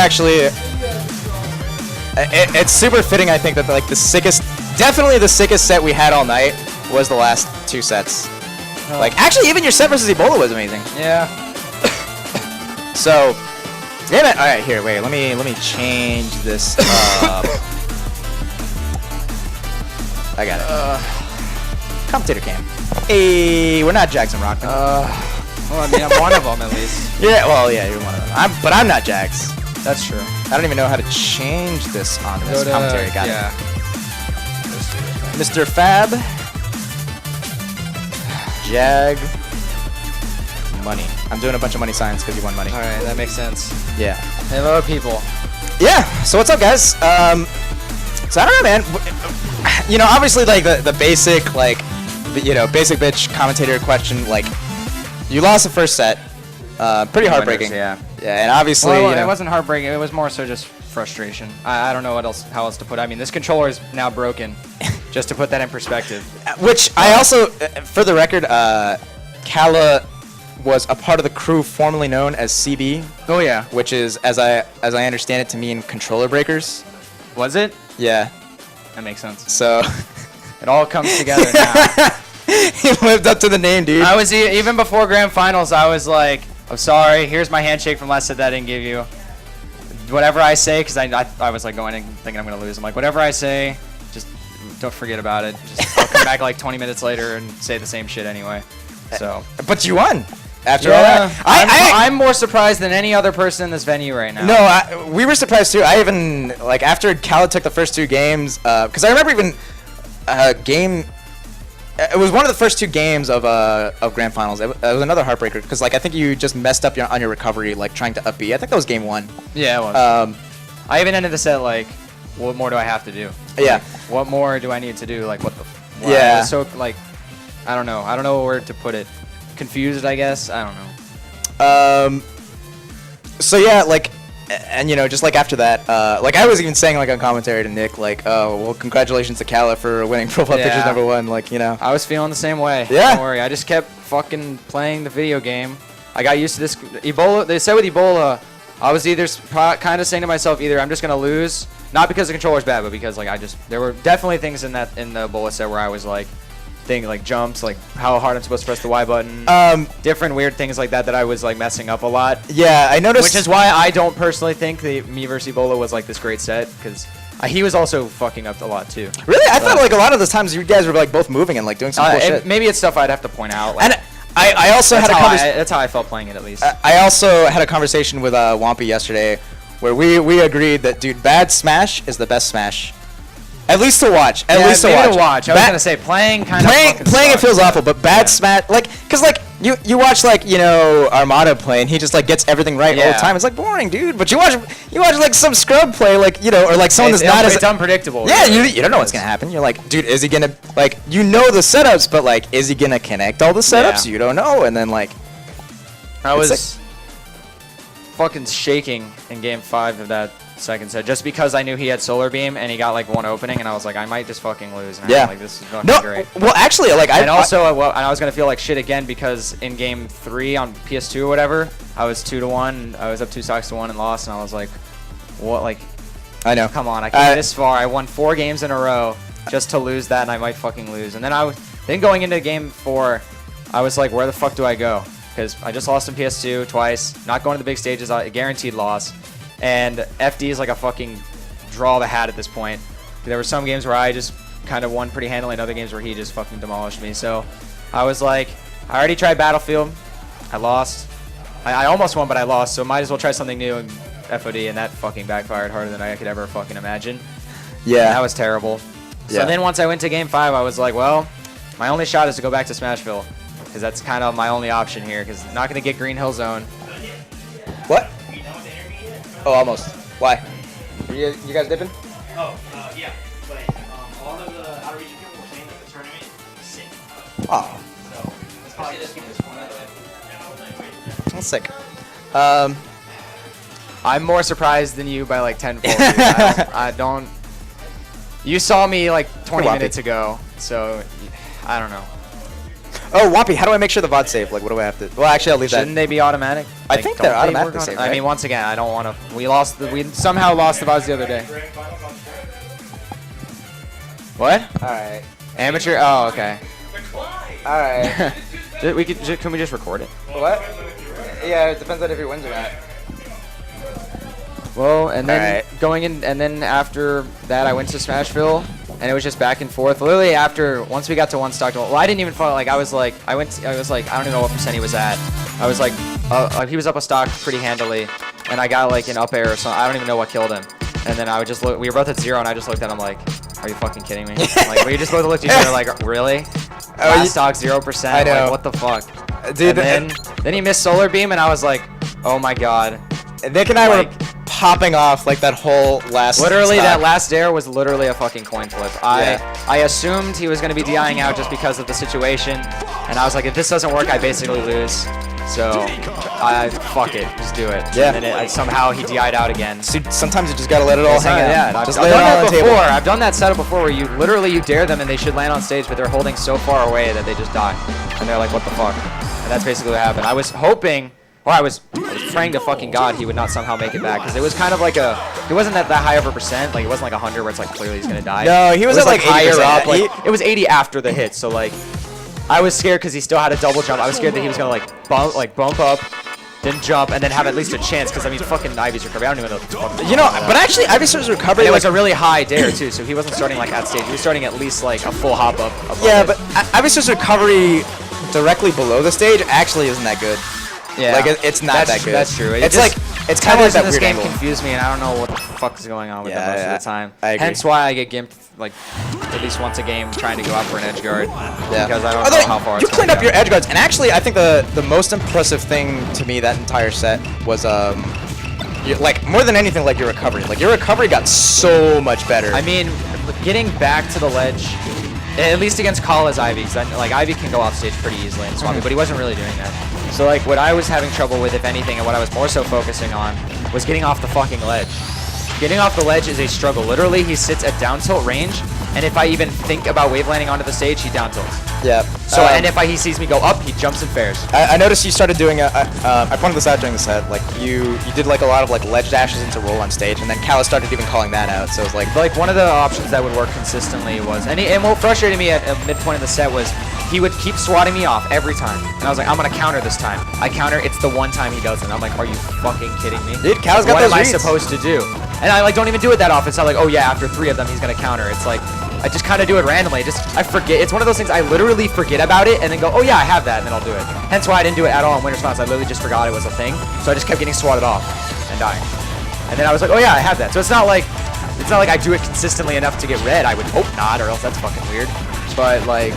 actually, it's super fitting. I think that like definitely the sickest set we had all night was the last 2 sets. Oh. Like actually, even your set versus Ebola was amazing. Yeah. So, damn it! All right, here, wait. Let me change this up. I got it. Commentator cam. Hey, we're not Jagz and Rockman. Well, I mean, I'm one of them at least. Yeah, well, yeah, you're one of them. But I'm not Jagz. That's true. I don't even know how to change this on this commentary. Got it. Mr. Fab. Jag. Money. I'm doing a bunch of money signs because you won money. All right, that makes sense. Yeah. Hello, people. Yeah. So what's up, guys? So I don't know, man. You know, obviously, like the basic, like, basic bitch commentator question. Like, you lost the first set. Pretty heartbreaking. Yeah. Yeah, and obviously, well, it wasn't heartbreaking. It was more so just frustration. I don't know how else to put it. I mean, this controller is now broken. Just to put that in perspective. Which I also, for the record, Kala was a part of the crew formerly known as CB. Oh yeah. Which is, as I understand it, to mean controller breakers. Was it? Yeah. That makes sense. So it all comes together now. He lived up to the name, dude. I was even before grand finals. I was like, "I'm sorry. Here's my handshake from last set that I didn't give you. Whatever I say, because I was like going and thinking I'm gonna lose. I'm like, whatever I say, just don't forget about it. Just I'll come back like 20 minutes later and say the same shit anyway." So. But you won. After all that, I'm more surprised than any other person in this venue right now. No, we were surprised too. I even after Khaled took the first 2 games, because I remember even game. It was one of the first 2 games of grand finals. It was another heartbreaker because I think you just messed up on your recovery, trying to up B. I think that was game 1. Yeah, it was. I even ended the set what more do I have to do? Yeah. What more do I need to do? What the? Yeah. So I don't know. I don't know what word to put it. Confused, I guess. I don't know. So yeah, and just after that, I was even saying on commentary to Nick, oh well, congratulations to Kala for winning Profile Pictures #1, I was feeling the same way. Yeah. Don't worry. I just kept fucking playing the video game. I got used to this. Ebola. They said with Ebola, I was either kind of saying to myself, either I'm just gonna lose, not because the controller's bad, but because there were definitely things in the Ebola set where I was jumps, how hard I'm supposed to press the Y button, different weird things like that I was messing up a lot. Yeah, I noticed. Which is why I don't personally think the me versus Ebola was this great set, because he was also fucking up a lot too. Really, I thought a lot of the times you guys were both moving and doing some cool shit. Maybe it's stuff I'd have to point out. And I also had that's how I felt playing it, at least. I also had a conversation with Wampy yesterday, where we agreed that bad Smash is the best Smash. At least to watch. At least to watch. I was gonna say playing it feels awful, but bad Smash because you watch Armada play and he just gets everything right all the time. It's boring, dude. But you watch some scrub play or someone that's not as unpredictable. Yeah, really. you don't know what's gonna happen. You're dude, is he gonna the setups, but is he gonna connect all the setups? Yeah. You don't know, and then I was fucking shaking in game 5 of that second set just because I knew he had Solar Beam and he got one opening and I was I might just fucking lose. And yeah. This is fucking great. Well, actually, and I was gonna feel like shit again because in game 3 on PS2 or whatever, I was 2-1. I was up 2 stocks to 1 and lost, and I was what? I know. Come on, I came this far. I won 4 games in a row just to lose that, and I might fucking lose. And then going into game 4, I was where the fuck do I go? Because I just lost in PS2 twice. Not going to the big stages. A guaranteed loss. And FD is a fucking draw of the hat at this point. There were some games where I just kind of won pretty handily, and other games where he just fucking demolished me. So I was I already tried Battlefield. I lost. I almost won, but I lost. So might as well try something new in FOD, and that fucking backfired harder than I could ever fucking imagine. Yeah. That was terrible. Yeah. So then once I went to game 5, I was well, my only shot is to go back to Smashville, because that's kind of my only option here, because I'm not going to get Green Hill Zone. What? Oh, almost. Why? You guys dipping? Oh, yeah. But all of the out of region people were saying that the tournament is sick. Oh. So let's probably just keep this one out of it. That's sick. I'm more surprised than you by 10-fold. I don't. You saw me 20 minutes ago, so I don't know. Oh, Wampy, how do I make sure the VOD's safe? Like, what do I have to? Well, actually, I'll leave Shouldn't they be automatic? I Like, think don't they're they automatically work on safe, it? I right? mean, once again, I don't want to. We somehow lost the VODs the other day. What? All right. Amateur? Oh, okay. All right. Can we just record it? What? Yeah, it depends on if he wins or not. Well, and then Alright. going in, and then after that, I went to Smashville, and it was just back and forth. Literally, once we got to one stock, well, I didn't even follow. Like, I was like, I was like, I don't even know what percent he was at. I was like he was up a stock pretty handily, and I got like an up air or something. I don't even know what killed him. And then I would just look. We were both at 0, and I just looked at him like, "Are you fucking kidding me?" Like, we just both looked at each other like, "Really?" Last stock 0%. I know. Like, what the fuck? Dude, and then he missed solar beam, and I was like, "Oh my god." Nick and I were like- popping off like that whole last. Literally, stock. that last dare was literally a fucking coin flip. I assumed he was going to be DIing out just because of the situation, and I was like, if this doesn't work, I basically lose. So, fuck it, just do it. Yeah. And then somehow he DI'd out again. Sometimes you just gotta let it all hang out. Yeah, I've just done lay it all that on the before. table. I've done that setup before where you literally dare them and they should land on stage, but they're holding so far away that they just die. And they're like, what the fuck? And that's basically what happened. I was hoping, or I was praying to fucking God he would not somehow make it back, because it was kind of like he wasn't at that high of a percent. Like, it wasn't like 100 where it's like clearly he's gonna die. No, he was at like higher 80%. up. Like, it was 80 after the hit, so like, I was scared because he still had a double jump. I was scared that he was gonna like bump up, then jump, and then have at least a chance, because I mean, fucking Ivy's recovery. I don't even know what the fuck. You know, but actually, Ivy's recovery. And it was a really high dare too, so he wasn't starting like at stage. He was starting at least like a full hop up. Yeah, but Ivy's recovery directly below the stage actually isn't that good. Yeah, like it's not that good. That's true. It's like it's kind of like that this weird game angle. confused me, and I don't know what the fuck is going on with them most of the time. I agree. Hence why I get gimped like at least once a game trying to go out for an edge guard. Yeah. Because I don't know how far you it's cleaned gonna up go. your edge guards, and actually, I think the most impressive thing to me that entire set was like more than anything, like your recovery. Like your recovery got so much better. I mean, getting back to the ledge, at least against Kala's Ivy, because like Ivy can go off stage pretty easily in Swami, but he wasn't really doing that. So like what I was having trouble with, if anything, and what I was more so focusing on, was getting off the fucking ledge. Getting off the ledge is a struggle. Literally, he sits at down tilt range, and if I even think about wave landing onto the stage, he down tilts. Yeah. So and if he sees me go up, he jumps and fares. I noticed you started doing I pointed this out during the set. Like you did like a lot of like ledge dashes into roll on stage, and then Kala started even calling that out. So it's like one of the options that would work consistently was, and what frustrated me at midpoint of the set was he would keep swatting me off every time, and I was like, I'm gonna counter this time. I counter. It's the one time he doesn't. I'm like, are you fucking kidding me? Dude, Kala's got what those am reads. I supposed to do? And I like don't even do it that often. It's not like, oh yeah, after 3 of them he's gonna counter. It's like I just kind of do it randomly. I forget. It's one of those things I literally forget about it and then go, oh yeah, I have that, and then I'll do it. Hence why I didn't do it at all in Winter Smiles. I literally just forgot it was a thing. So I just kept getting swatted off and dying. And then I was like, oh yeah, I have that. So it's not like I do it consistently enough to get red. I would hope not, or else that's fucking weird. But like,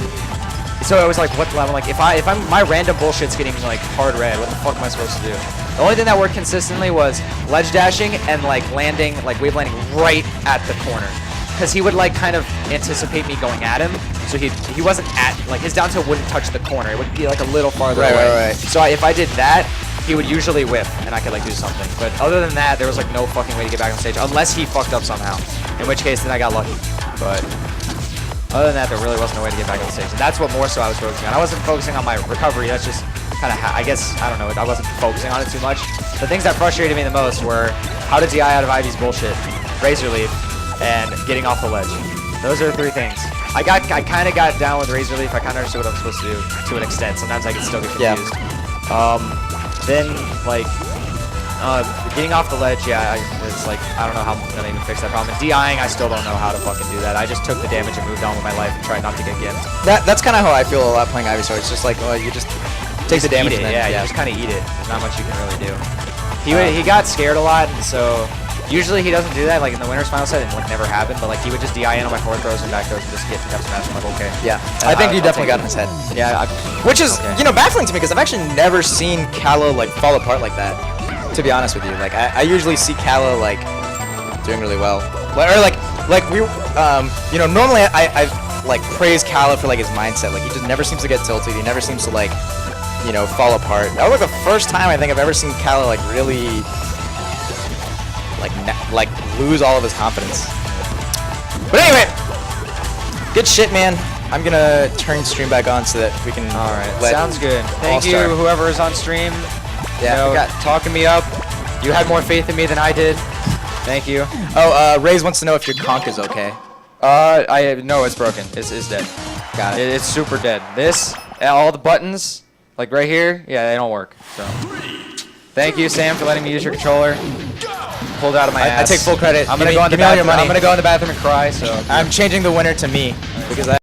so it was like, what level? Like, if my random bullshit's getting like hard red, what the fuck am I supposed to do? The only thing that worked consistently was ledge dashing and like landing, like wave landing right at the corner. Because he would like kind of anticipate me going at him, so he wasn't at, like his down tilt wouldn't touch the corner. It would be like a little farther away. Right. So if I did that, he would usually whiff, and I could like do something. But other than that, there was like no fucking way to get back on stage, unless he fucked up somehow. In which case, then I got lucky. But other than that, there really wasn't a way to get back on stage, and that's what more so I was focusing on. I wasn't focusing on my recovery. That's just kind of, I guess, I don't know. I wasn't focusing on it too much. The things that frustrated me the most were how to DI out of Ivy's bullshit, Razor Leaf, and getting off the ledge. Those are the 3 things. I kind of got down with Razor Leaf. I kind of understood what I'm supposed to do to an extent. Sometimes I can still get confused. Then like getting off the ledge, yeah, it's like I don't know how I'm gonna even fix that problem. And DIing, I still don't know how to fucking do that. I just took the damage and moved on with my life and tried not to get gimped. that's kind of how I feel a lot playing Ivysaur. It's just like, well, you just take the damage. Eat it, and then, you just kind of eat it. There's not much you can really do. He got scared a lot, and so. Usually he doesn't do that, like in the Winner's Final set, it like never happened, but like he would just DI in on my forward throws and back throws and just get up smash. I'm like, okay. Yeah, I think you definitely got in his head. Yeah, which is, you know, baffling to me because I've actually never seen Kala like fall apart like that. To be honest with you, like I usually see Kala like doing really well, or like we, you know, normally I like praise Kala for like his mindset. Like he just never seems to get tilted. He never seems to like, you know, fall apart. That was like the first time I think I've ever seen Kala like really. Like lose all of his confidence. But anyway, good shit, man. I'm gonna turn stream back on so that we can. All right, let sounds good. Thank you, All-Star. whoever is on stream. Yeah. You know, talking me up. You had more faith in me than I did. Thank you. Oh, Raze wants to know if your conch is okay. No, it's broken. It's dead. Got it. It's super dead. This, all the buttons, like right here, yeah, they don't work. So, thank you, Sam, for letting me use your controller. Pulled out of my ass. I take full credit. I'm gonna go in the bathroom. I'm gonna go in the bathroom and cry. So I'm changing the winner to me because I.